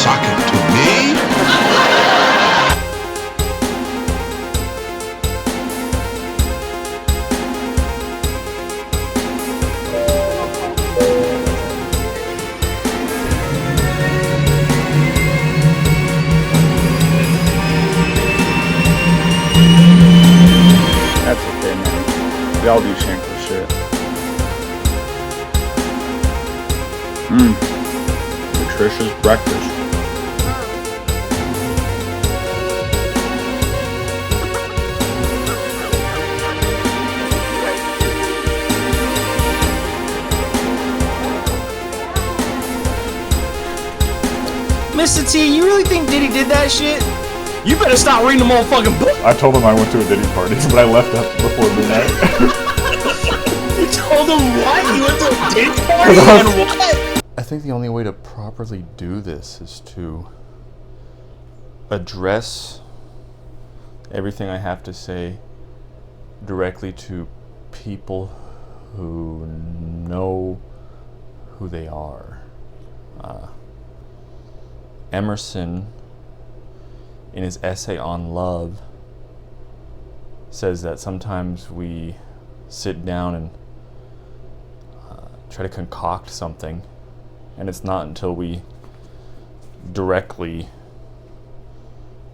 suck it to me? That's okay, man. We all do shameful shit. Nutritious breakfast. Mr. T, you really think Diddy did that shit? You better stop reading the motherfucking book. I told him I went to a Diddy party, but I left up before midnight. You told him what? You went to a Diddy party and what? I think the only way to properly do this is to address everything I have to say directly to people who know who they are. Emerson, in his essay on love, says that sometimes we sit down and try to concoct something, and it's not until we directly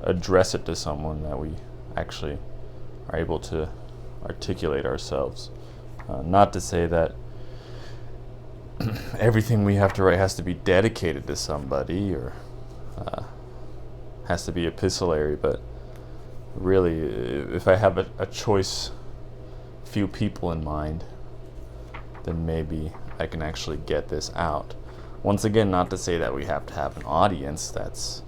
address it to someone that we actually are able to articulate ourselves. Not to say that everything we have to write has to be dedicated to somebody or has to be epistolary, but really, if I have a choice, few people in mind, then maybe I can actually get this out. Once again, not to say that we have to have an audience. That's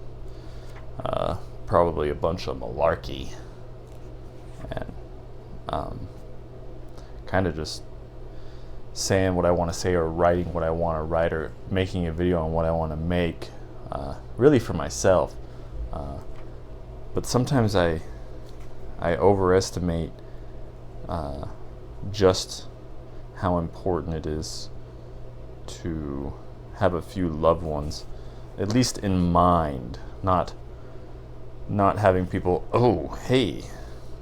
probably a bunch of malarkey, and kind of just saying what I want to say or writing what I want to write or making a video on what I want to make, really for myself. But sometimes I overestimate just how important it is to have a few loved ones, at least in mind, not having people, oh, hey,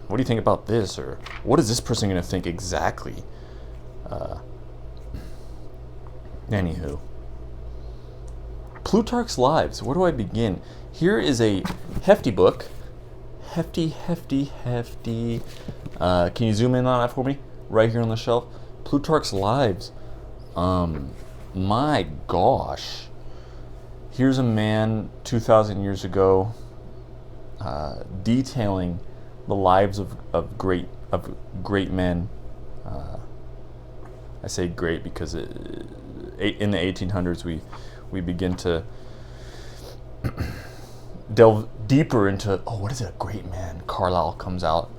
what do you think about this, or what is this person going to think exactly? Anywho, Plutarch's Lives. Where do I begin? Here is a hefty book. Hefty. Can you zoom in on that for me? Right here on the shelf. Plutarch's Lives. My gosh. Here's a man 2,000 years ago detailing the lives of great men. I say great because in the 1800s we begin to delve deeper into, what is a great man? Carlyle comes out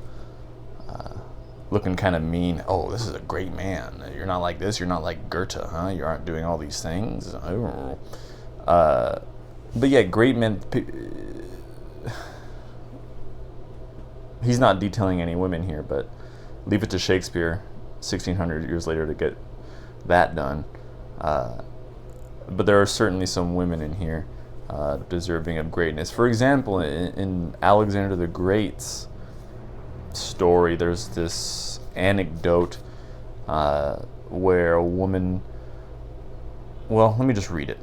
looking kind of mean. Oh, this is a great man. You're not like this. You're not like Goethe, huh? You aren't doing all these things. But yeah, great men. He's not detailing any women here, but leave it to Shakespeare 1,600 years later to get that done. But there are certainly some women in here deserving of greatness. For example, in Alexander the Great's story, there's this anecdote where a woman, well, let me just read it.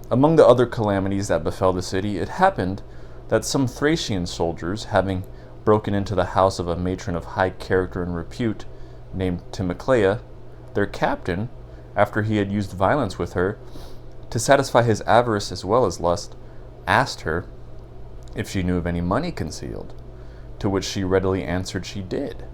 Among the other calamities that befell the city, it happened that some Thracian soldiers, having broken into the house of a matron of high character and repute named Timoclea, their captain, after he had used violence with her, to satisfy his avarice as well as lust, asked her if she knew of any money concealed, to which she readily answered she did,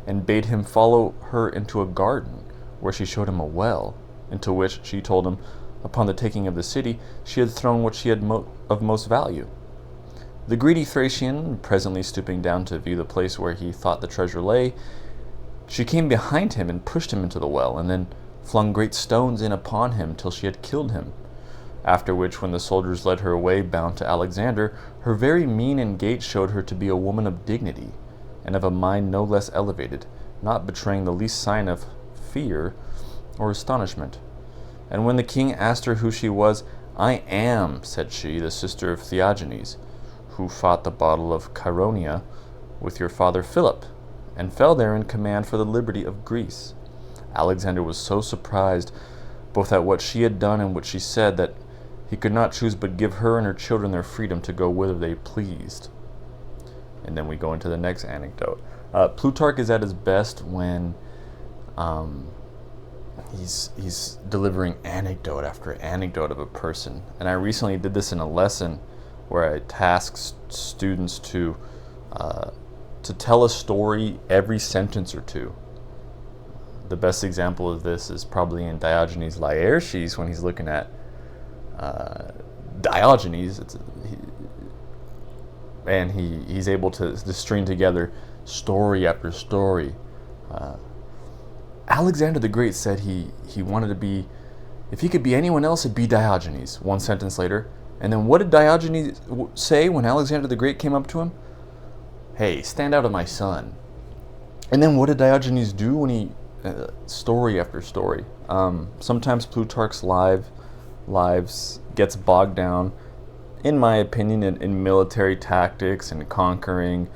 and bade him follow her into a garden, where she showed him a well, into which, she told him, upon the taking of the city, she had thrown what she had of most value. The greedy Thracian, presently stooping down to view the place where he thought the treasure lay, she came behind him and pushed him into the well, and then flung great stones in upon him till she had killed him. After which, when the soldiers led her away bound to Alexander, her very mien and gait showed her to be a woman of dignity, and of a mind no less elevated, not betraying the least sign of fear or astonishment. And when the king asked her who she was, "I am," said she, "the sister of Theagenes, who fought the battle of Chaeronea with your father Philip, and fell there in command for the liberty of Greece." Alexander was so surprised both at what she had done and what she said that he could not choose but give her and her children their freedom to go whither they pleased. And then we go into the next anecdote. Plutarch is at his best when he's delivering anecdote after anecdote of a person. And I recently did this in a lesson where I tasked students to tell a story every sentence or two. The best example of this is probably in Diogenes Laertius when he's looking at Diogenes. He's able to string together story after story. Alexander the Great said he wanted to be, if he could be anyone else, it'd be Diogenes. One sentence later. And then what did Diogenes say when Alexander the Great came up to him? "Hey, stand out of my son." And then what did Diogenes do when he, story after story. Sometimes Plutarch's lives gets bogged down, in my opinion, in military tactics and conquering.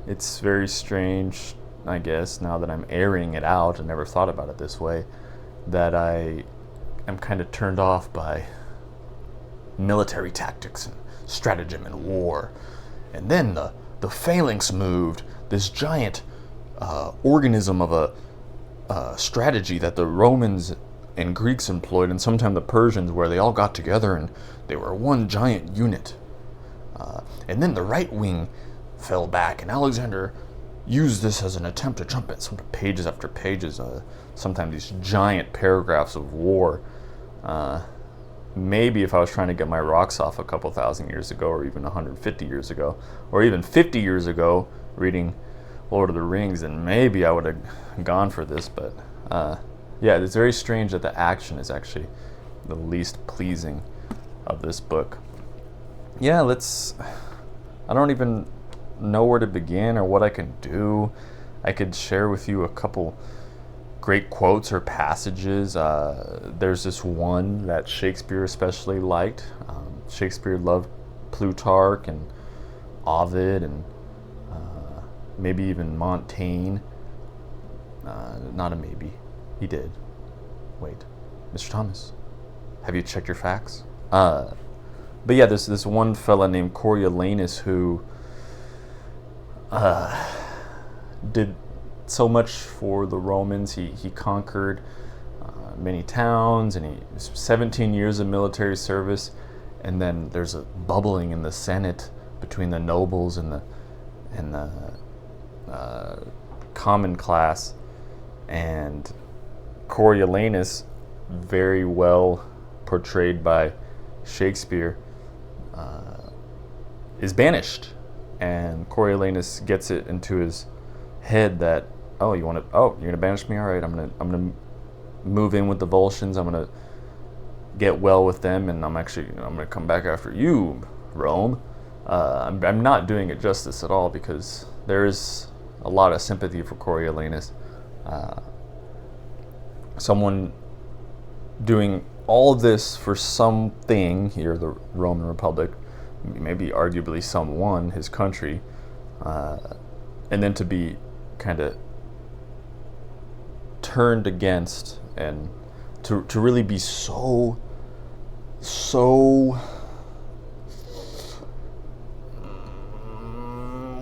It's very strange, I guess, now that I'm airing it out, I never thought about it this way, that I am kind of turned off by military tactics and stratagem and war. And then the phalanx moved, this giant organism of a strategy that the Romans and Greeks employed, and sometimes the Persians, where they all got together and they were one giant unit. And then the right wing fell back, and Alexander used this as an attempt to jump at some pages after pages, sometimes these giant paragraphs of war. Maybe if I was trying to get my rocks off a couple thousand years ago, or even 150 years ago, or even 50 years ago, reading Lord of the Rings, then maybe I would have gone for this. But yeah, it's very strange that the action is actually the least pleasing of this book. Yeah, I don't even know where to begin or what I can do. I could share with you a couple great quotes or passages. There's this one that Shakespeare especially liked. Shakespeare loved Plutarch and Ovid and maybe even Montaigne. Not a maybe. He did. Wait, Mr. Thomas, have you checked your facts? But yeah, this one fella named Coriolanus who did so much for the Romans. He conquered many towns, and he 17 years of military service, and then there's a bubbling in the Senate between the nobles and the common class, and Coriolanus, very well portrayed by Shakespeare, is banished, and Coriolanus gets it into his head that, you're gonna banish me? All right, I'm gonna move in with the Volscians. I'm gonna get well with them, and I'm gonna come back after you, Rome. I'm not doing it justice at all, because there is a lot of sympathy for Coriolanus. Someone doing all of this for something here, the Roman Republic, maybe arguably someone, his country, and then to be kind of turned against, and to really be so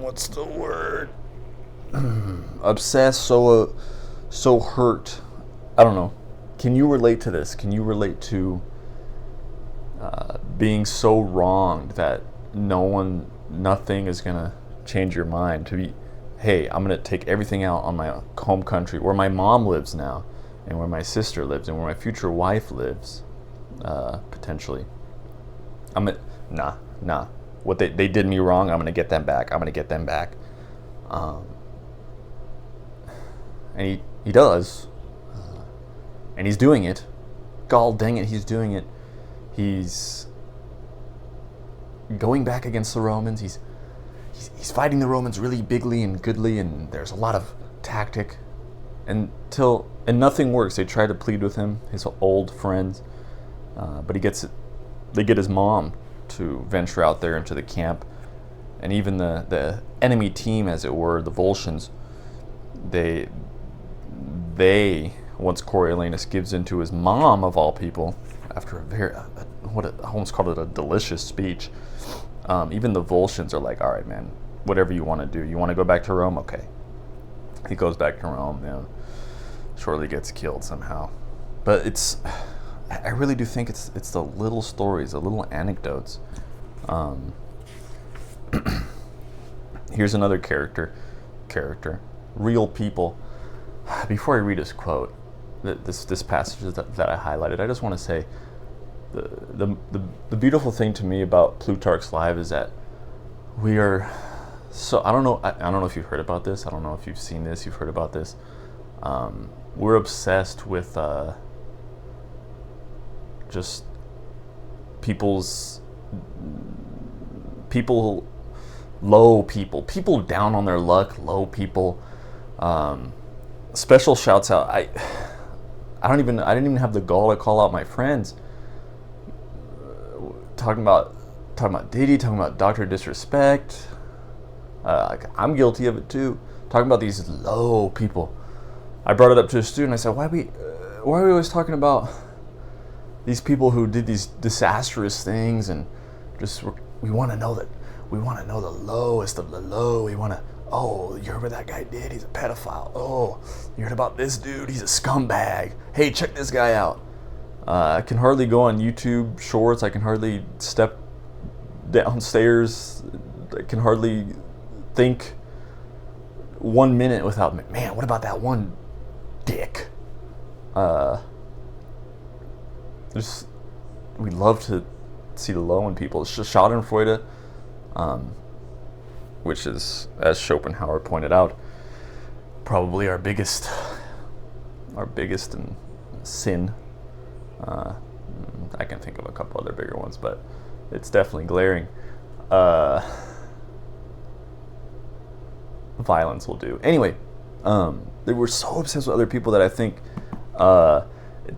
what's the word, obsessed, so hurt. I don't know. Can you relate to this? Can you relate to being so wronged that nothing is gonna change your mind? To be, hey, I'm gonna take everything out on my home country, where my mom lives now, and where my sister lives, and where my future wife lives, potentially. Nah. What they did me wrong, I'm gonna get them back. And he does. And he's doing it. God dang it, he's doing it. He's going back against the Romans. He's fighting the Romans really bigly and goodly, and there's a lot of tactic. And nothing works. They try to plead with him, his old friends, But they get his mom to venture out there into the camp, and even the enemy team, as it were, the Volscians, they once Coriolanus gives into his mom, of all people, after I almost called it a delicious speech, even the Volscians are like, all right, man, whatever you want to do. You want to go back to Rome? Okay. He goes back to Rome, shortly gets killed somehow. But I really do think it's the little stories, the little anecdotes. Here's another character, real people. Before I read his quote, this passage that I highlighted, I just want to say the beautiful thing to me about Plutarch's Lives is that we are so, I don't know if you've heard about this. I don't know if you've seen this. You've heard about this. We're obsessed with just people down on their luck, low people. Special shouts out. I didn't even have the gall to call out my friends. Talking about Diddy, talking about Dr. Disrespect. I'm guilty of it too. Talking about these low people. I brought it up to a student. I said, why are we always talking about these people who did these disastrous things, and just we want to know the lowest of the low. We want to, oh, you heard what that guy did? He's a pedophile. Oh, you heard about this dude? He's a scumbag. Hey, check this guy out. I can hardly go on YouTube Shorts. I can hardly step downstairs. I can hardly think 1 minute without, man, what about that one dick? We love to see the low in people. It's just Schadenfreude, which is, as Schopenhauer pointed out, probably our biggest sin. I can think of a couple other bigger ones, but it's definitely glaring. Violence will do. Anyway, they were so obsessed with other people that I think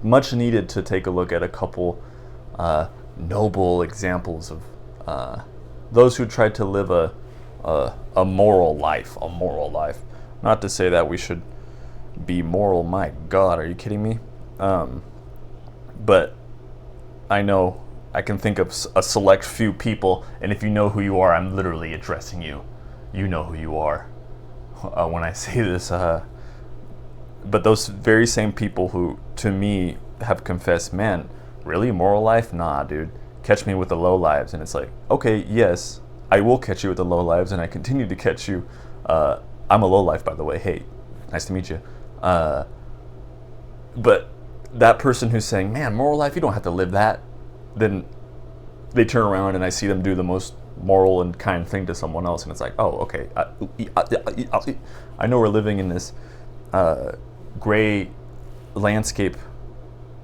much needed to take a look at a couple noble examples of those who tried to live a moral life. Not to say that we should be moral. My God, are you kidding me? But I know I can think of a select few people, and if you know who you are, I'm literally addressing you. You know who you are when I say this. But those very same people who, to me, have confessed, man, really, moral life? Nah, dude. Catch me with the low lives. And it's like, okay, yes, I will catch you with the low lives, and I continue to catch you. I'm a low life, by the way. Hey, nice to meet you. But that person who's saying, man, moral life, you don't have to live that, then they turn around and I see them do the most moral and kind thing to someone else, and it's like, oh, okay, I know we're living in this gray landscape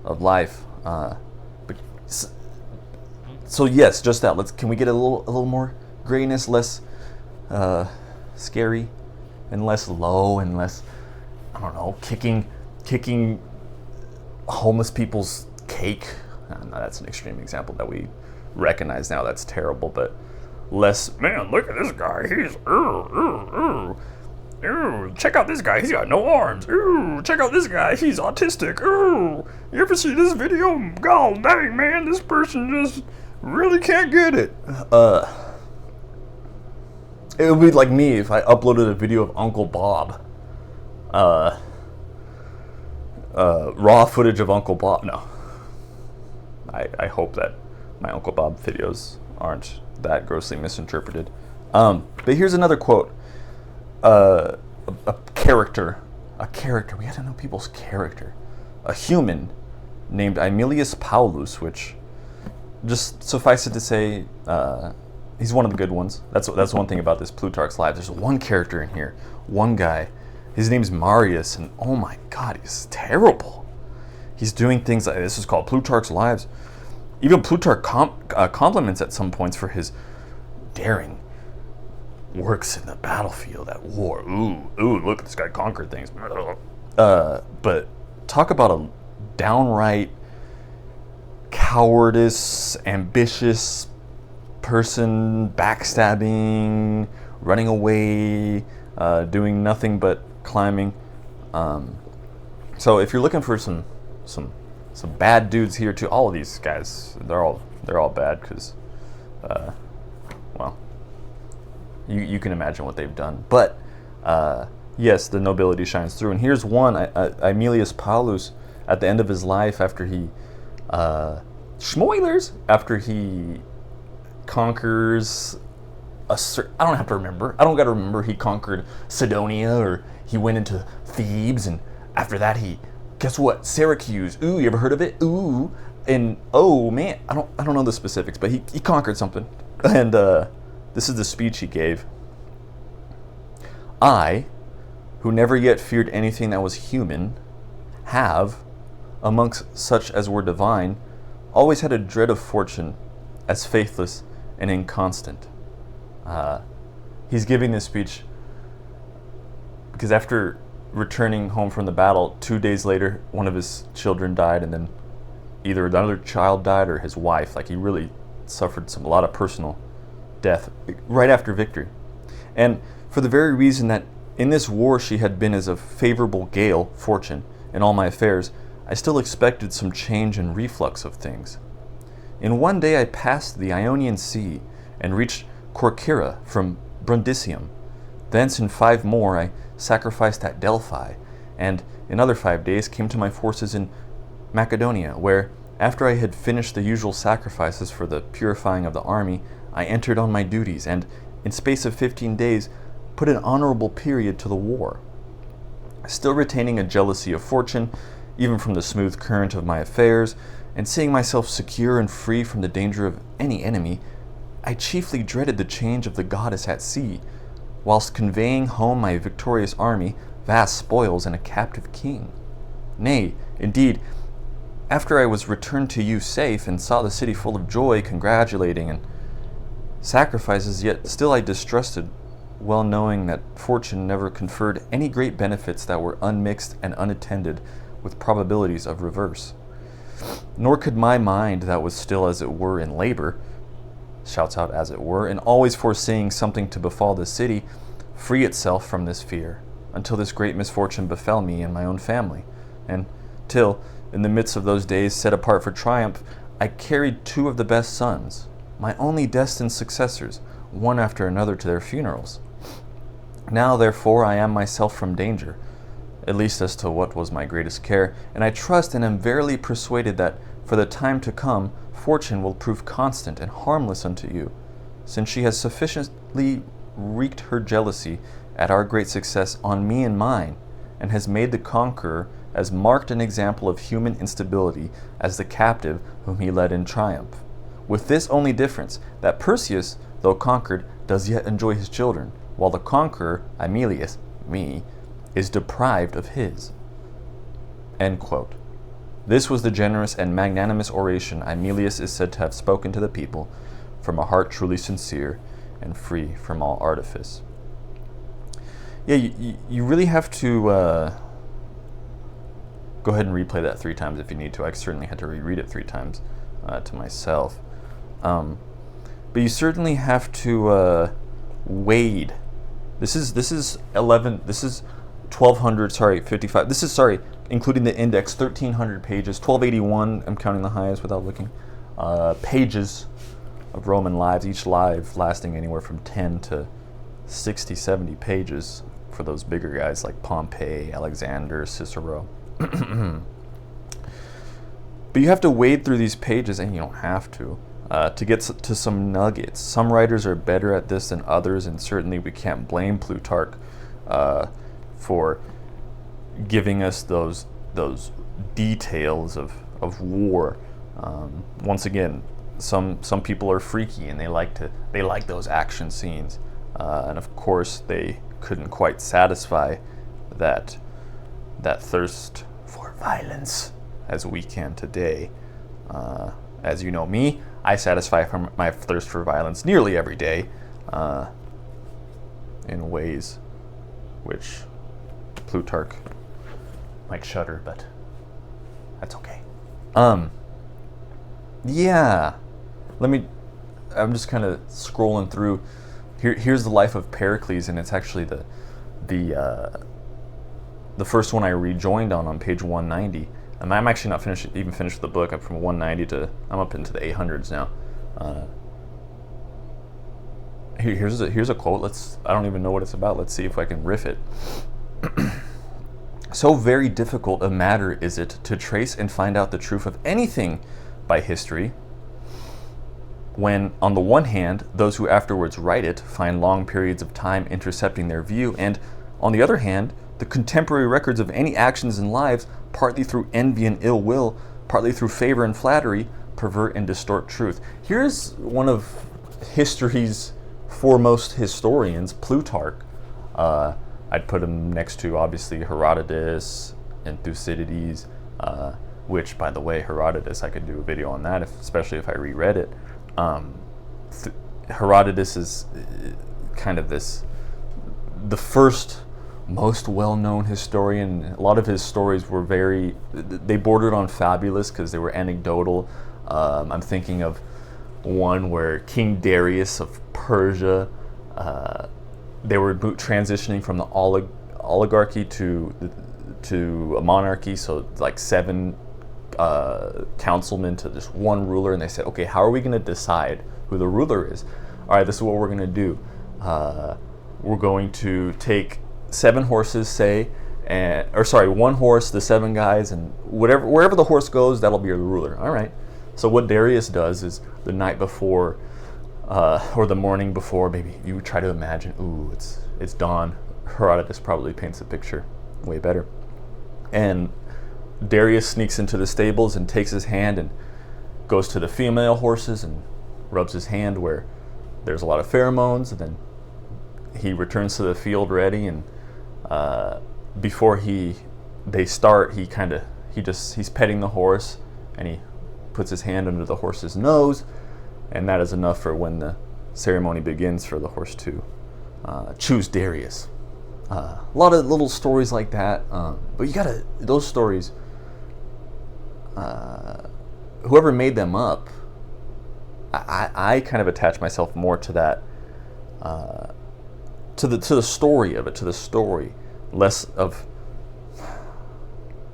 of life, but so yes, just that. Can we get a little more grayness, less scary, and less low, and less, I don't know, kicking homeless people's cake. No, that's an extreme example that we recognize now. That's terrible, but less, man, look at this guy. He's, check out this guy. He's got no arms. Check out this guy. He's autistic. You ever see this video? God dang, man, this person just really can't get it. It would be like me if I uploaded a video of Uncle Bob. Raw footage of Uncle Bob. No. I hope that my Uncle Bob videos aren't that grossly misinterpreted. But here's another quote. A character. We have to know people's character. A human named Aemilius Paullus, which, just suffice it to say, he's one of the good ones. That's one thing about this Plutarch's Lives. There's one character in here, one guy. His name's Marius, and oh my God, he's terrible. He's doing things like this. Is called Plutarch's Lives. Even Plutarch compliments at some points for his daring works in the battlefield at war. Ooh, look, this guy conquered things. But talk about a downright cowardice, ambitious person, backstabbing, running away, doing nothing but climbing. So if you're looking for some bad dudes here too, all of these guys, they're all bad because, well, you can imagine what they've done. But yes, the nobility shines through. And here's one, Aemilius Paullus, at the end of his life, after he Schmoilers, after he conquers I don't have to remember. I don't got to remember he conquered Sidonia or he went into Thebes, and after that he, guess what? Syracuse. Ooh, you ever heard of it? Ooh, and oh man, I don't know the specifics, but he conquered something. And this is the speech he gave. I, who never yet feared anything that was human, have, amongst such as were divine, always had a dread of fortune, as faithless and inconstant. He's giving this speech because after returning home from the battle, 2 days later, one of his children died, and then either another child died or his wife. Like, he really suffered a lot of personal death right after victory. And for the very reason that in this war she had been as a favorable gale, fortune, in all my affairs, I still expected some change and reflux of things. In one day I passed the Ionian Sea and reached Corcyra from Brundisium. Thence in 5 more I sacrificed at Delphi, and in other 5 days came to my forces in Macedonia, where, after I had finished the usual sacrifices for the purifying of the army, I entered on my duties, and in space of 15 days put an honorable period to the war. Still retaining a jealousy of fortune, even from the smooth current of my affairs, and seeing myself secure and free from the danger of any enemy, I chiefly dreaded the change of the goddess at sea, whilst conveying home my victorious army, vast spoils, and a captive king. Nay, indeed, after I was returned to you safe, and saw the city full of joy, congratulating, and sacrifices, yet still I distrusted, well knowing that fortune never conferred any great benefits that were unmixed and unattended with probabilities of reverse. Nor could my mind, that was still as it were in labor, shouts out as it were, and always foreseeing something to befall the city, free itself from this fear, until this great misfortune befell me and my own family, and till, in the midst of those days set apart for triumph, I carried 2 of the best sons, my only destined successors, one after another to their funerals. Now, therefore, I am myself from danger, at least as to what was my greatest care, and I trust and am verily persuaded that, for the time to come, fortune will prove constant and harmless unto you, since she has sufficiently wreaked her jealousy at our great success on me and mine, and has made the conqueror as marked an example of human instability as the captive whom he led in triumph, with this only difference, that Perseus, though conquered, does yet enjoy his children, while the conqueror, Aemilius, me, is deprived of his. End quote. This was the generous and magnanimous oration Aemilius is said to have spoken to the people, from a heart truly sincere and free from all artifice. Yeah, you really have to go ahead and replay that 3 times if you need to. I certainly had to reread it 3 times to myself. But you certainly have to wade. This is 1200, 55. Including the index, 1,300 pages, 1281, I'm counting the highest without looking, pages of Roman lives, each live lasting anywhere from 10 to 60, 70 pages for those bigger guys like Pompey, Alexander, Cicero. But you have to wade through these pages, and you don't have to get to some nuggets. Some writers are better at this than others, and certainly we can't blame Plutarch for giving us those details of war. Once again, some people are freaky and they like those action scenes, and of course they couldn't quite satisfy that thirst for violence as we can today. As you know me, I satisfy my thirst for violence nearly every day, in ways which Plutarch might shudder, but that's okay. Yeah. I'm just kind of scrolling through. Here's the life of Pericles, and it's actually the first one I rejoined on page 190. And I'm actually not even finished with the book. I'm from 190 to I'm up into the 800s now. Here's a quote. I don't even know what it's about. Let's see if I can riff it. So very difficult a matter is it to trace and find out the truth of anything by history, when, on the one hand, those who afterwards write it find long periods of time intercepting their view, and, on the other hand, the contemporary records of any actions and lives, partly through envy and ill will, partly through favor and flattery, pervert and distort truth. Here's one of history's foremost historians, Plutarch. I'd put him next to, obviously, Herodotus and Thucydides, which, by the way, Herodotus, I could do a video on that, especially if I reread it. Herodotus is kind of the first most well-known historian. A lot of his stories were they bordered on fabulous because they were anecdotal. I'm thinking of one where King Darius of Persia, they were transitioning from the oligarchy to a monarchy, so like 7 councilmen to just one ruler, and they said, okay, how are we going to decide who the ruler is? All right, this is what we're going to do. We're going to take 7 horses, one horse, the 7 guys, and wherever the horse goes, that'll be the ruler. All right. So what Darius does is the night before, or the morning before, maybe you try to imagine, ooh, it's dawn. Herodotus probably paints the picture way better. And Darius sneaks into the stables and takes his hand and goes to the female horses and rubs his hand where there's a lot of pheromones, and then he returns to the field ready, and before they start, he's petting the horse, and he puts his hand under the horse's nose, and that is enough for when the ceremony begins for the horse to choose Darius. A lot of little stories like that, but those stories, whoever made them up, I kind of attach myself more to that, to the story of it, to the story, less of,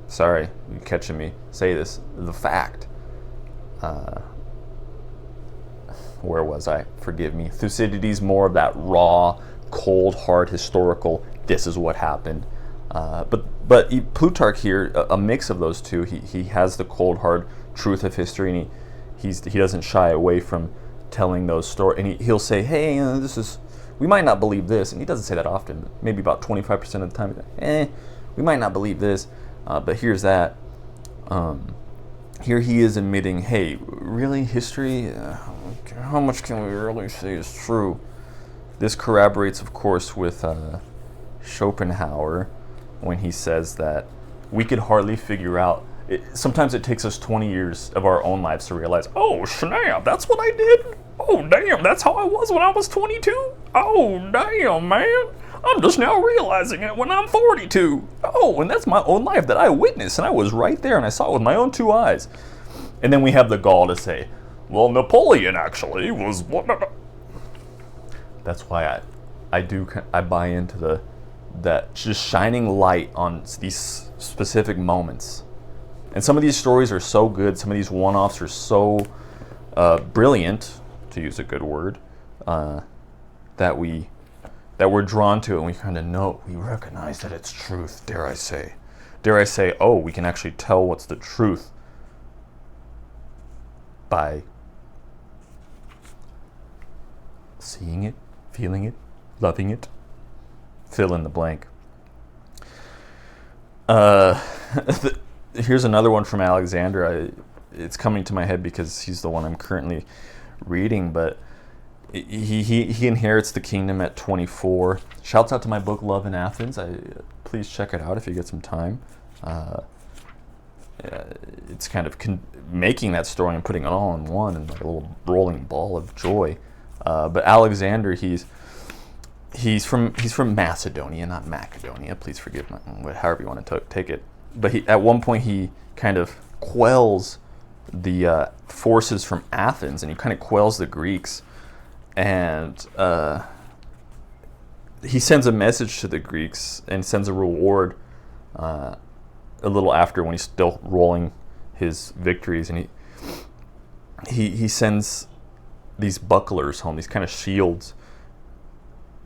sorry, you're catching me say this, the fact. Where was I? Forgive me. Thucydides, more of that raw, cold, hard, historical, this is what happened. But Plutarch here, a mix of those two. He has the cold, hard truth of history, and he doesn't shy away from telling those stories. And he'll say, hey, we might not believe this. And he doesn't say that often, but maybe about 25% of the time, we might not believe this, but here's that. Here he is admitting, hey, really, history? How much can we really say is true? This corroborates, of course, with Schopenhauer when he says that we could hardly figure out. Sometimes it takes us 20 years of our own lives to realize, oh, snap, that's what I did? Oh, damn, that's how I was when I was 22? Oh, damn, man. I'm just now realizing it when I'm 42. Oh, and that's my own life that I witnessed, and I was right there, and I saw it with my own 2 eyes. And then we have the gall to say, well, Napoleon actually was what? That's why I buy into that just shining light on these specific moments. And some of these stories are so good, some of these one-offs are so brilliant, to use a good word, that we're drawn to it, and we kind of know, we recognize that it's truth, dare I say, oh, we can actually tell what's the truth by seeing it, feeling it, loving it, fill in the blank. Here's another one from Alexander. It's coming to my head because he's the one I'm currently reading, but he inherits the kingdom at 24. Shouts out to my book Love in Athens. Please check it out if you get some time. It's kind of making that story and putting it all in one, and like a little rolling ball of joy. But Alexander, he's from Macedonia, not Macedonia. Please forgive however you want to take it. But at one point he kind of quells the forces from Athens, and he kind of quells the Greeks, and he sends a message to the Greeks and sends a reward a little after, when he's still rolling his victories, and he sends these bucklers home, these kind of shields,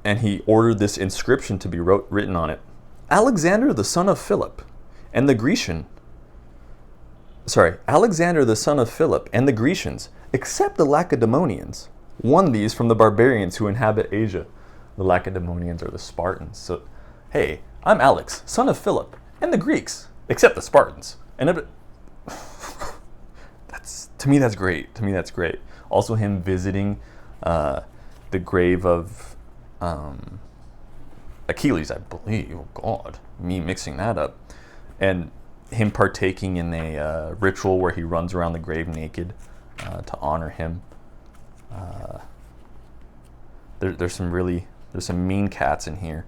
and he ordered this inscription to be written on it: Alexander the son of Philip and the Grecians, except the Lacedaemonians, won these from the barbarians who inhabit Asia. The Lacedaemonians are the Spartans. So, hey, I'm Alex, son of Philip, and the Greeks, except the Spartans. And to me, that's great. Also, him visiting the grave of Achilles, I believe. Oh God, me mixing that up, and him partaking in a ritual where he runs around the grave naked to honor him. There's some mean cats in here.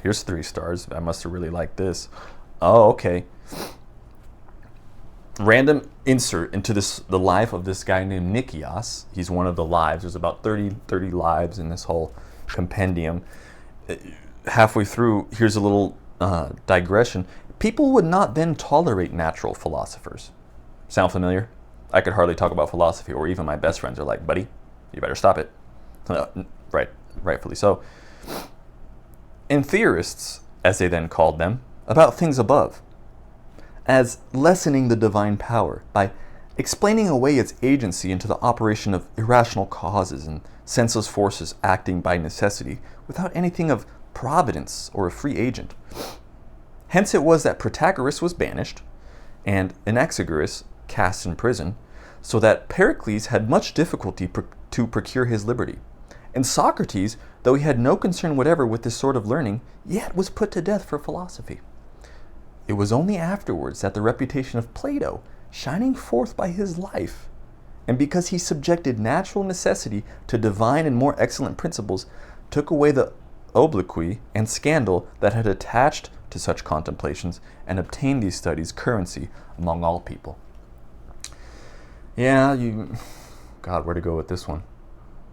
Here's 3 stars. I must have really liked this. Oh, okay. Random insert into the life of this guy named Nicias. He's one of the lives. There's about 30 lives in this whole compendium. Halfway through, here's a little digression. People would not then tolerate natural philosophers. Sound familiar? I could hardly talk about philosophy, or even my best friends are like, buddy, you better stop it. Rightfully so. And theorists, as they then called them, about things above, as lessening the divine power by explaining away its agency into the operation of irrational causes and senseless forces acting by necessity without anything of providence or a free agent. Hence it was that Protagoras was banished and Anaxagoras cast in prison, so that Pericles had much difficulty to procure his liberty. And Socrates, though he had no concern whatever with this sort of learning, yet was put to death for philosophy. It was only afterwards that the reputation of Plato, shining forth by his life, and because he subjected natural necessity to divine and more excellent principles, took away the obloquy and scandal that had attached to such contemplations, and obtained these studies currency among all people. Yeah, God, where to go with this one?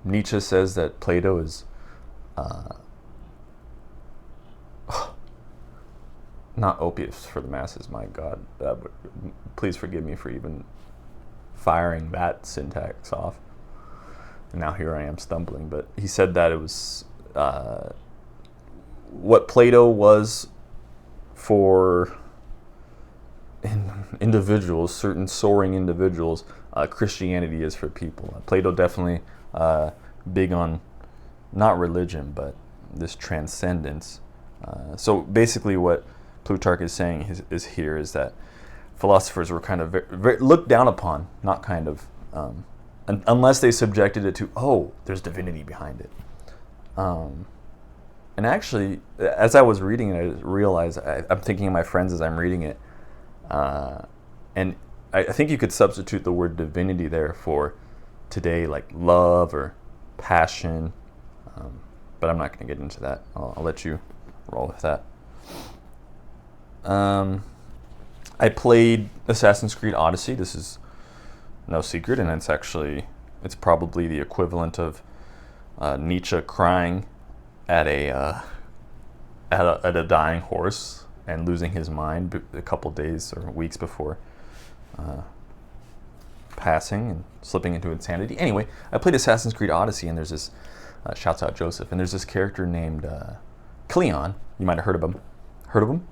Nietzsche says that Plato is not opiates for the masses. My God, please forgive me for even firing that syntax off. And now here I am stumbling. But he said that it was what Plato was for individuals, certain soaring individuals. Christianity is for people. Plato definitely big on not religion, but this transcendence. So basically what Plutarch is saying is that philosophers were kind of very looked down upon, not kind of, unless they subjected it to, there's divinity behind it. And actually, as I was reading it, I realized I'm thinking of my friends as I'm reading it, and I think you could substitute the word divinity there for today, like love or passion, but I'm not going to get into that. I'll let you roll with that. I played Assassin's Creed Odyssey. This is no secret, and it's probably the equivalent of Nietzsche crying at a dying horse and losing his mind a couple days or weeks before passing and slipping into insanity. Anyway, I played Assassin's Creed Odyssey, and there's this shouts out Joseph, and there's this character named Cleon. You might have heard of him. Heard of him?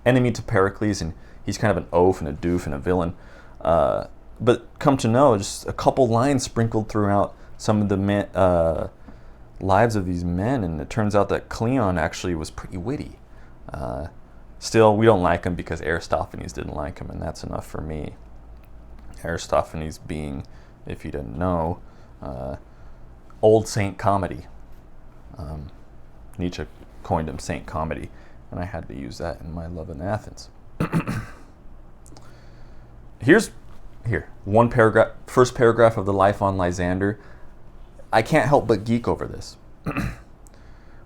Enemy to Pericles, and he's kind of an oaf and a doof and a villain. But come to know, just a couple lines sprinkled throughout some of the lives of these men, and it turns out that Cleon actually was pretty witty. Still, we don't like him because Aristophanes didn't like him, and that's enough for me. Aristophanes being, if you didn't know, old Saint Comedy. Nietzsche coined him Saint Comedy, and I had to use that in my love in Athens. Here, one paragraph, first paragraph of the Life on Lysander. I can't help but geek over this.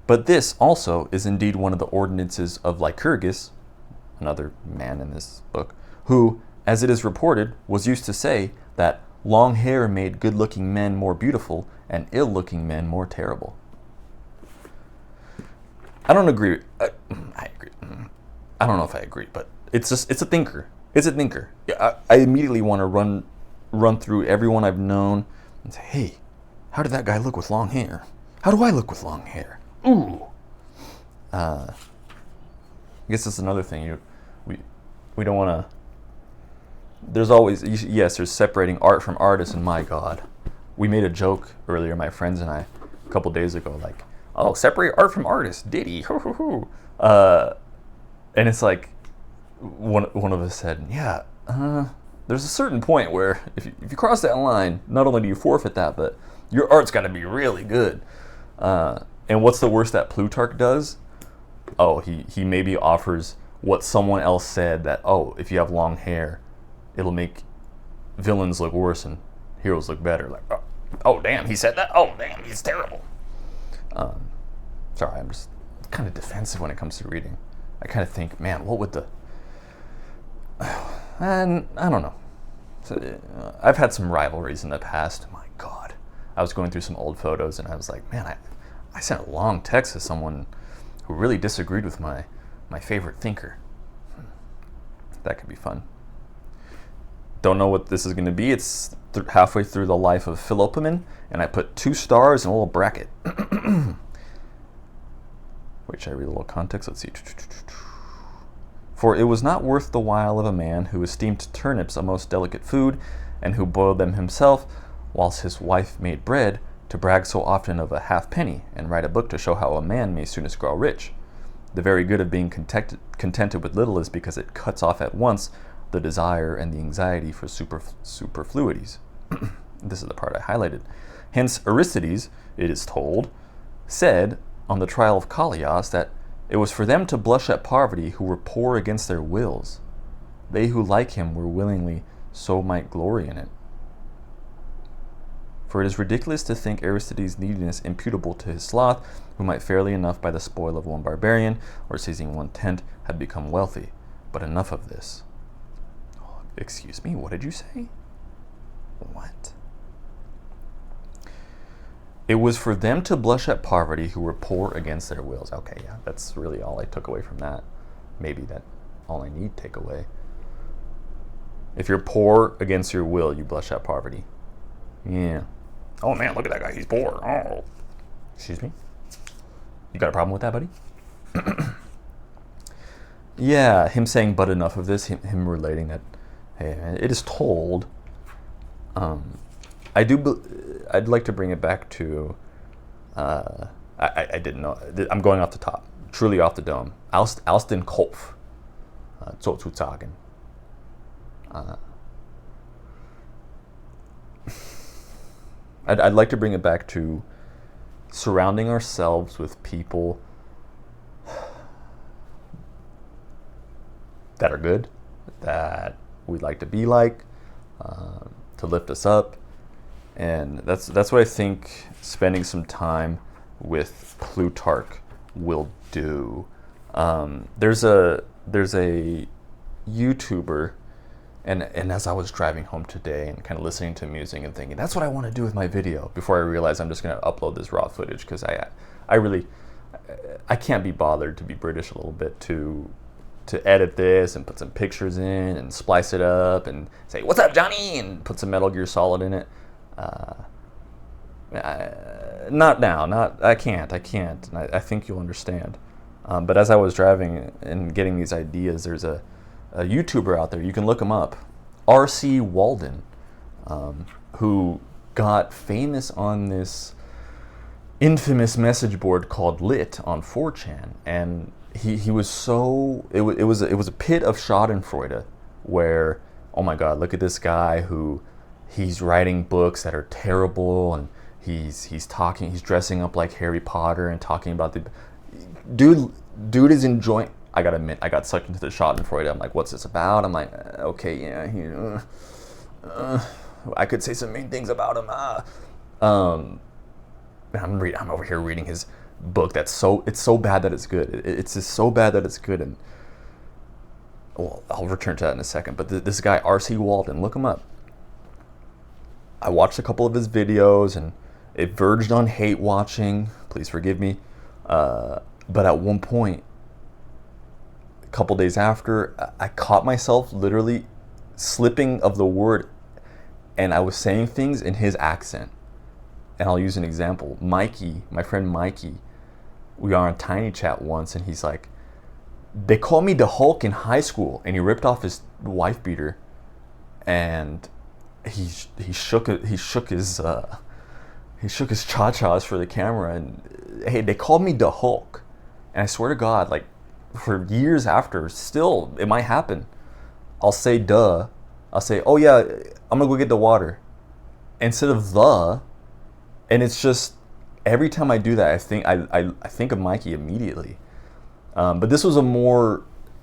But this also is indeed one of the ordinances of Lycurgus, another man in this book, who, as it is reported, was used to say that long hair made good-looking men more beautiful and ill-looking men more terrible. I don't agree. I agree. I don't know if I agree, but it's a thinker. It's a thinker. I immediately want to run through everyone I've known and say, hey, how did that guy look with long hair? How do I look with long hair? Ooh. I guess that's another thing. We don't want to. There's always, yes, there's separating art from artist, and my God. We made a joke earlier, my friends and I, a couple days ago, like, oh, separate art from artist, Diddy. And it's like, one of us said, yeah, there's a certain point where if you cross that line, not only do you forfeit that, but your art's got to be really good. And what's the worst that Plutarch does? Oh, he maybe offers what someone else said, that, oh, if you have long hair, it'll make villains look worse and heroes look better. Like, oh damn, he said that? Oh, damn, he's terrible. Sorry, I'm just kind of defensive when it comes to reading. I kind of think, man, what would the... And I don't know. So, I've had some rivalries in the past. My God. I was going through some old photos and I was like, man, I sent a long text to someone who really disagreed with my favorite thinker. That could be fun. Don't know what this is going to be. It's halfway through the life of Philopoemen, and I put 2 stars in a little bracket. Wait, should I read a little context? Let's see. For it was not worth the while of a man who esteemed turnips a most delicate food, and who boiled them himself, whilst his wife made bread, to brag so often of a halfpenny, and write a book to show how a man may soonest grow rich. The very good of being contented with little is because it cuts off at once the desire and the anxiety for superfluities. This is the part I highlighted. Hence Aristides, it is told, said on the trial of Callias that it was for them to blush at poverty who were poor against their wills. They who like him were willingly so might glory in it. For it is ridiculous to think Aristides' neediness imputable to his sloth, who might fairly enough by the spoil of one barbarian, or seizing one tent, have become wealthy. But enough of this. Oh, excuse me, what did you say? What? It was for them to blush at poverty who were poor against their wills. Okay, yeah, that's really all I took away from that. Maybe that's all I need to take away. If you're poor against your will, you blush at poverty. Yeah. Oh man, look at that guy, he's poor. Oh. Excuse me? You got a problem with that, buddy? Yeah, him saying, but enough of this, him relating that, hey, it is told. I'd like to bring it back to, I didn't know, I'm going off the top, truly off the dome. Aus den Kopf, sozusagen. I'd like to bring it back to surrounding ourselves with people that are good, that we'd like to be like, to lift us up. And that's what I think spending some time with Plutarch will do. There's a YouTuber, and as I was driving home today and kind of listening to music and thinking, that's what I want to do with my video, before I realized I'm just going to upload this raw footage, because I can't be bothered to be British a little bit to edit this and put some pictures in and splice it up and say, what's up, Johnny? And put some Metal Gear Solid in it. Not now, I can't, and I think you'll understand. But as I was driving and getting these ideas, there's a YouTuber out there, you can look him up, R.C. Walden, who got famous on this infamous message board called Lit on 4chan, and he was so, it was a pit of schadenfreude, where, oh my God, look at this guy who, he's writing books that are terrible, and he's dressing up like Harry Potter and talking about the dude is enjoying. I gotta admit, I got sucked into the Schadenfreude. I'm like, what's this about? I'm like, okay, yeah, I could say some mean things about him. I'm over here reading his book. It's so bad that it's good. It's just so bad that it's good, and well, I'll return to that in a second, but this guy, R.C. Walden, look him up. I watched a couple of his videos, and it verged on hate watching. Please forgive me. But at one point, a couple days after, I caught myself literally slipping of the word, and I was saying things in his accent. And I'll use an example. Mikey, my friend Mikey, we were on Tiny Chat once, and he's like, they called me the Hulk in high school, and he ripped off his wife beater, and he shook his cha-chas for the camera, and hey, they called me the Hulk. And I swear to God, like, for years after, still, it might happen. I'll say duh. I'll say, oh yeah, I'm gonna go get the water, instead of the. And it's just, every time I do that, I think of Mikey immediately. But this was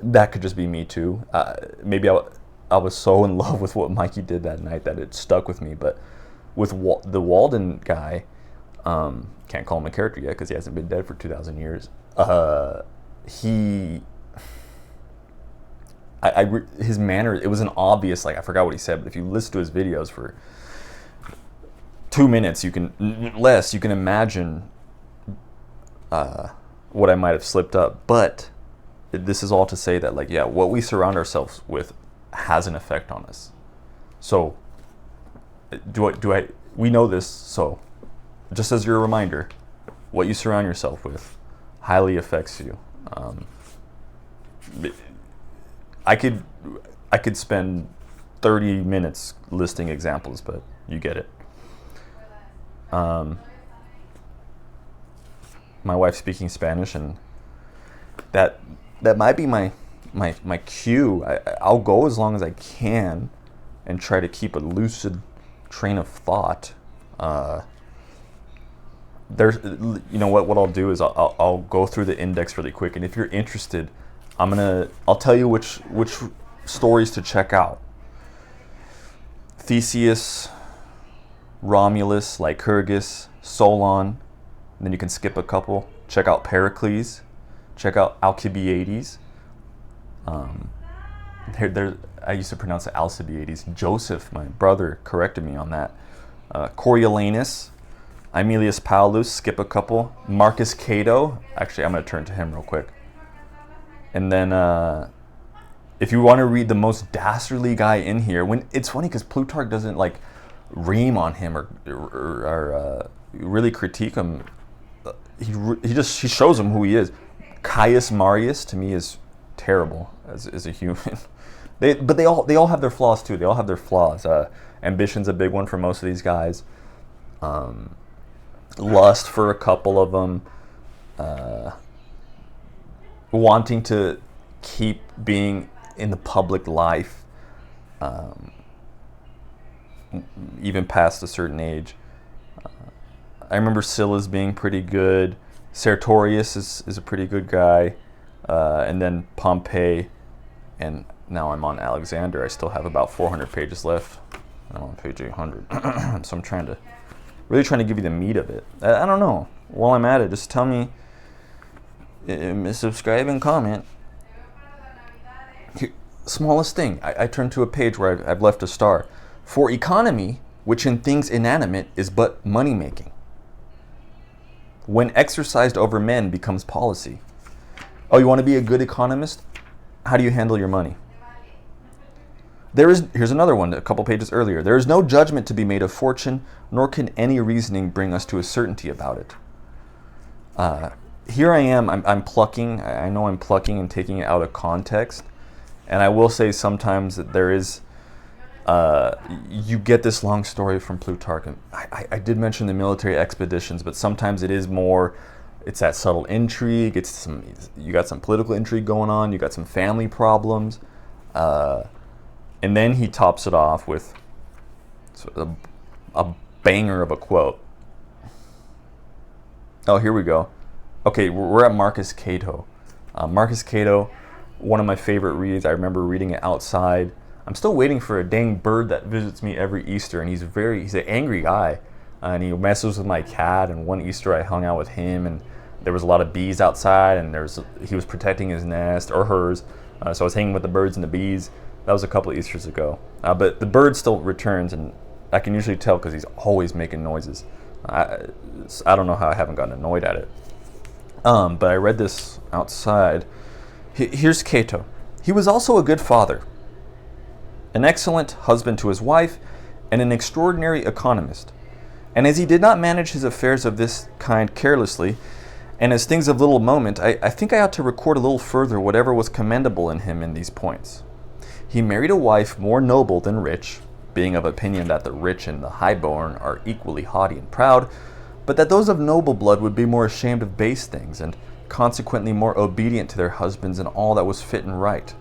that could just be me too. Maybe I was so in love with what Mikey did that night that it stuck with me. But with the Walden guy, can't call him a character yet because he hasn't been dead for 2,000 years. His manner, it was an obvious, like, I forgot what he said, but if you listen to his videos for 2 minutes, you can imagine what I might have slipped up. But this is all to say that, like, yeah, what we surround ourselves with has an effect on us. So we know this, so just as your reminder, what you surround yourself with highly affects you. I could spend 30 minutes listing examples, but you get it. My wife's speaking Spanish, and that might be my cue. I'll go as long as I can and try to keep a lucid train of thought. There's, what I'll do is I'll go through the index really quick, and if you're interested, I'll tell you which stories to check out. Theseus, Romulus, Lycurgus, Solon. And then you can skip a couple. Check out Pericles. Check out Alcibiades. I used to pronounce it Alcibiades. Joseph, my brother, corrected me on that. Coriolanus, Aemilius Paullus, skip a couple. Marcus Cato. Actually, I'm going to turn to him real quick. And then if you want to read the most dastardly guy in here, it's funny because Plutarch doesn't like ream on him or really critique him. He shows him who he is. Caius Marius, to me, is terrible as a human. They all have their flaws too. They all have their flaws. Ambition's a big one for most of these guys. Lust for a couple of them. Wanting to keep being in the public life, even past a certain age. I remember Sylla's being pretty good. Sertorius is a pretty good guy. And then Pompey. And now I'm on Alexander. I still have about 400 pages left. I'm on page 800. So I'm really trying to give you the meat of it. I don't know. While I'm at it, just tell me, subscribe and comment. Smallest thing. I turn to a page where I've left a star. For economy, which in things inanimate is but money making, when exercised over men becomes policy. Oh, you want to be a good economist? How do you handle your money? Here's another one, a couple pages earlier. There is no judgment to be made of fortune, nor can any reasoning bring us to a certainty about it. Here I am, I'm plucking. I know I'm plucking and taking it out of context. And I will say sometimes that there is, you get this long story from Plutarch. And I did mention the military expeditions, but sometimes it's that subtle intrigue. You got some political intrigue going on. You got some family problems. And then he tops it off with a banger of a quote. Oh, here we go. Okay, we're at Marcus Cato. Marcus Cato, one of my favorite reads. I remember reading it outside. I'm still waiting for a dang bird that visits me every Easter, and he's an angry guy, and he messes with my cat. And one Easter I hung out with him, and there was a lot of bees outside, and he was protecting his nest, or hers. So I was hanging with the birds and the bees. That was a couple of Easters ago. But the bird still returns, and I can usually tell because he's always making noises. I don't know how I haven't gotten annoyed at it. But I read this outside. Here's Cato. He was also a good father, an excellent husband to his wife, and an extraordinary economist. And as he did not manage his affairs of this kind carelessly, and as things of little moment, I think I ought to record a little further whatever was commendable in him in these points. He married a wife more noble than rich, being of opinion that the rich and the high-born are equally haughty and proud, but that those of noble blood would be more ashamed of base things, and consequently more obedient to their husbands in all that was fit and right.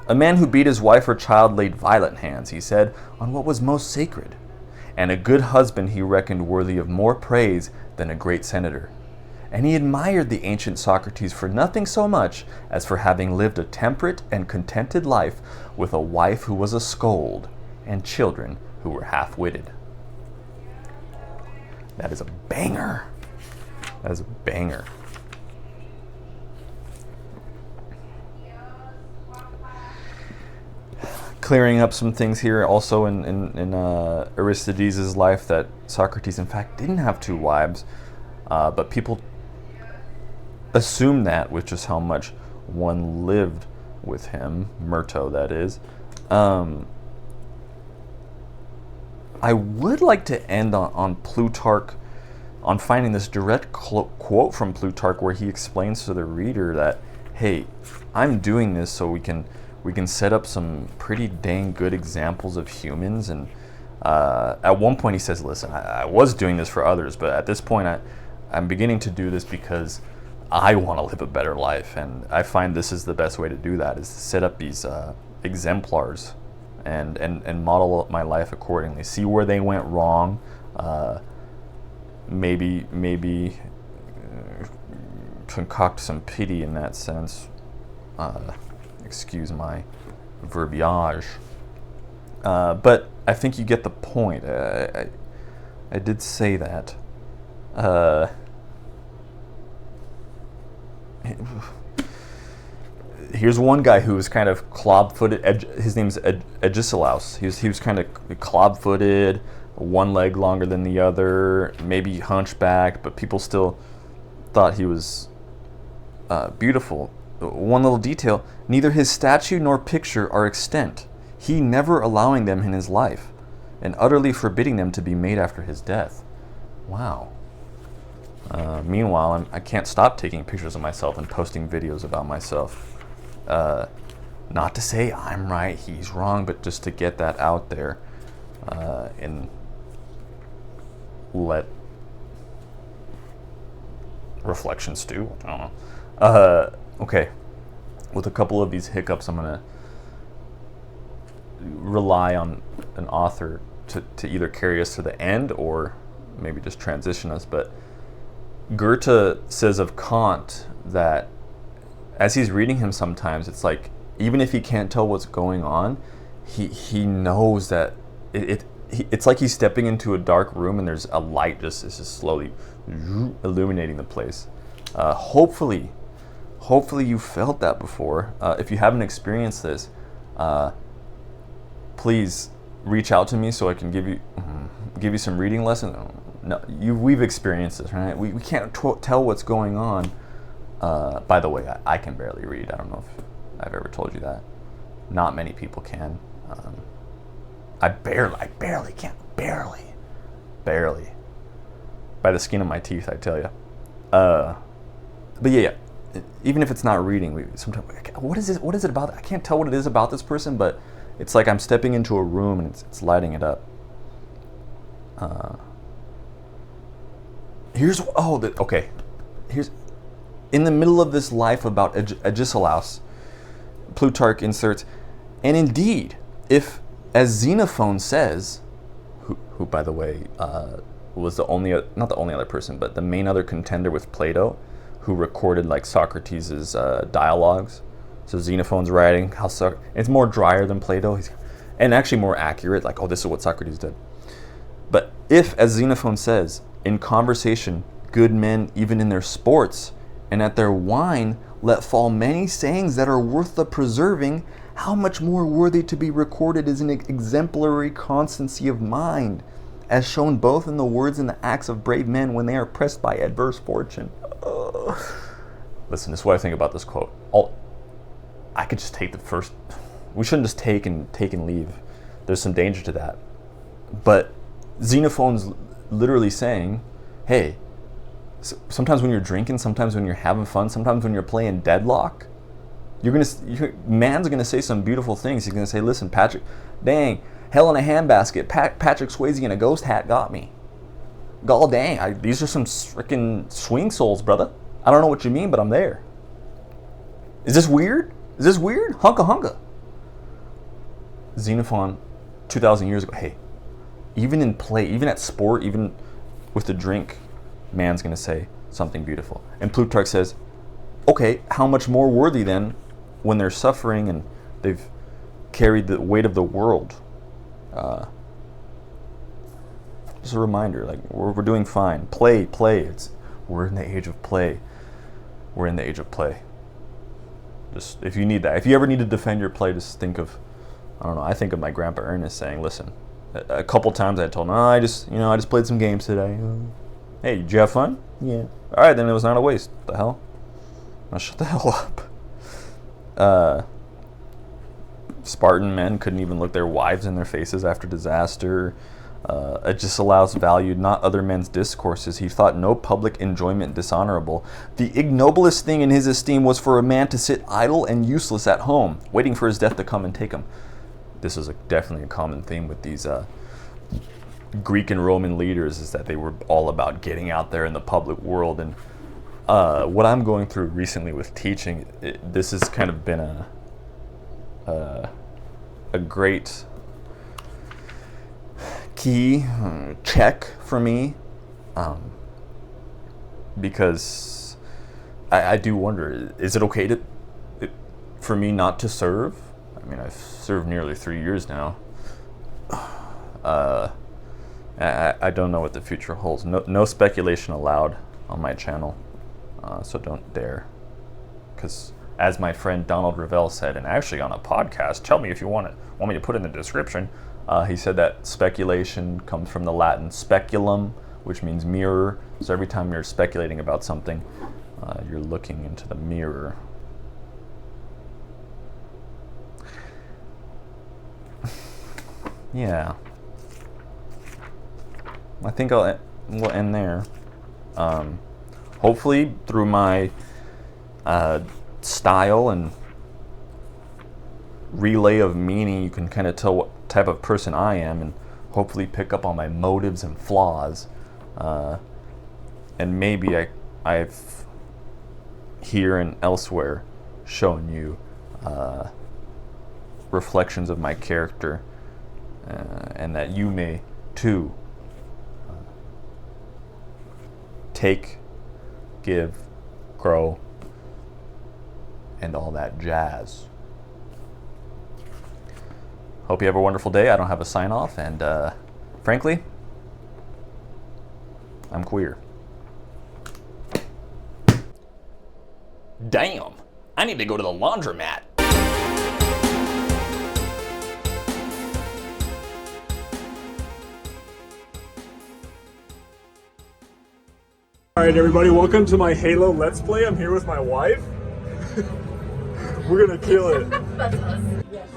A man who beat his wife or child laid violent hands, he said, on what was most sacred, and a good husband he reckoned worthy of more praise than a great senator. And he admired the ancient Socrates for nothing so much as for having lived a temperate and contented life with a wife who was a scold, and children who were half-witted. That is a banger. That is a banger. Clearing up some things here also in Aristides' life, that Socrates in fact didn't have two wives, but people assume that with just how much one lived with him, Myrto that is. I would like to end on Plutarch, on finding this direct quote from Plutarch where he explains to the reader that, hey, I'm doing this so we can set up some pretty dang good examples of humans. And at one point he says, listen, I was doing this for others, but at this point I'm beginning to do this because I want to live a better life. And I find this is the best way to do that, is to set up these exemplars and model my life accordingly. See where they went wrong. Maybe concoct some pity in that sense. Excuse my verbiage. But I think you get the point. I did say that. Here's one guy who was kind of club-footed. His name's Agesilaus. He was kind of club-footed, one leg longer than the other, maybe hunchbacked, but people still thought he was beautiful. One little detail: neither his statue nor picture are extant, he never allowing them in his life, and utterly forbidding them to be made after his death. Wow. Meanwhile, I can't stop taking pictures of myself and posting videos about myself. Not to say I'm right, he's wrong, but just to get that out there and let reflection stew. I don't know. Okay, with a couple of these hiccups, I'm going to rely on an author to either carry us to the end or maybe just transition us. But Goethe says of Kant that as he's reading him sometimes, it's like, even if he can't tell what's going on, he knows that it's like he's stepping into a dark room and there's a light just slowly illuminating the place. Hopefully you felt that before. If you haven't experienced this, please reach out to me so I can give you some reading lessons. No, we've experienced this, right? We can't tell what's going on. By the way, I can barely read. I don't know if I've ever told you that. Not many people can. I barely can. Barely. By the skin of my teeth, I tell you. But yeah. Even if it's not reading, sometimes, what is it about? I can't tell what it is about this person, but it's like I'm stepping into a room and it's lighting it up. Here's in the middle of this life about Agesilaus, Plutarch inserts, and indeed, if, as Xenophon says, who by the way was not the only other person, but the main other contender with Plato, who recorded like Socrates' dialogues. So Xenophon's writing it's more drier than Plato, and actually more accurate. Like, this is what Socrates did. But if, as Xenophon says, in conversation, good men, even in their sports, and at their wine let fall many sayings that are worth the preserving, how much more worthy to be recorded is an exemplary constancy of mind, as shown both in the words and the acts of brave men when they are pressed by adverse fortune. Listen, this is what I think about this quote. I could just take the first. We shouldn't just take and leave. There's some danger to that. But Xenophon's literally saying, hey, sometimes when you're drinking, sometimes when you're having fun, sometimes when you're playing deadlock, man's gonna say some beautiful things. He's gonna say, listen, Patrick, dang, hell in a handbasket, Patrick Swayze in a ghost hat got me. Gall dang, these are some freaking swing souls, brother. I don't know what you mean, but I'm there. Is this weird? Is this weird? Hunka hunka. Xenophon, 2,000 years ago, hey, even in play, even at sport, even with the drink, man's going to say something beautiful. And Plutarch says, okay, how much more worthy then when they're suffering and they've carried the weight of the world? Just a reminder, like, we're doing fine. Play. We're in the age of play. We're in the age of play. Just, if you need that, if you ever need to defend your play, just think of, I don't know, I think of my grandpa Ernest saying, listen, a couple times I told him, I just played some games today. Hey, did you have fun? Yeah. All right, then it was not a waste. What the hell? Now shut the hell up. Spartan men couldn't even look their wives in their faces after disaster. It just allows valued not other men's discourses. He thought no public enjoyment dishonorable. The ignoblest thing in his esteem was for a man to sit idle and useless at home, waiting for his death to come and take him. This is definitely a common theme with these Greek and Roman leaders, is that they were all about getting out there in the public world. And what I'm going through recently with teaching, this has kind of been a great key check for me, because I do wonder, is it okay for me not to serve? I mean, I've served nearly 3 years now. I don't know what the future holds. No speculation allowed on my channel, so don't dare. Because as my friend Donald Ravel said, and actually on a podcast, tell me if you want me to put in the description, he said that speculation comes from the Latin speculum, which means mirror. So every time you're speculating about something, you're looking into the mirror. Yeah. I think we'll end there. Hopefully through my style and relay of meaning, you can kind of tell what type of person I am, and hopefully pick up on my motives and flaws. And maybe I've here and elsewhere shown you reflections of my character, and that you may too take, give, grow, and all that jazz. Hope you have a wonderful day. I don't have a sign off, and frankly, I'm queer. Damn, I need to go to the laundromat. Alright everybody, welcome to my Halo Let's Play. I'm here with my wife. We're gonna kill it. That's us. Yes.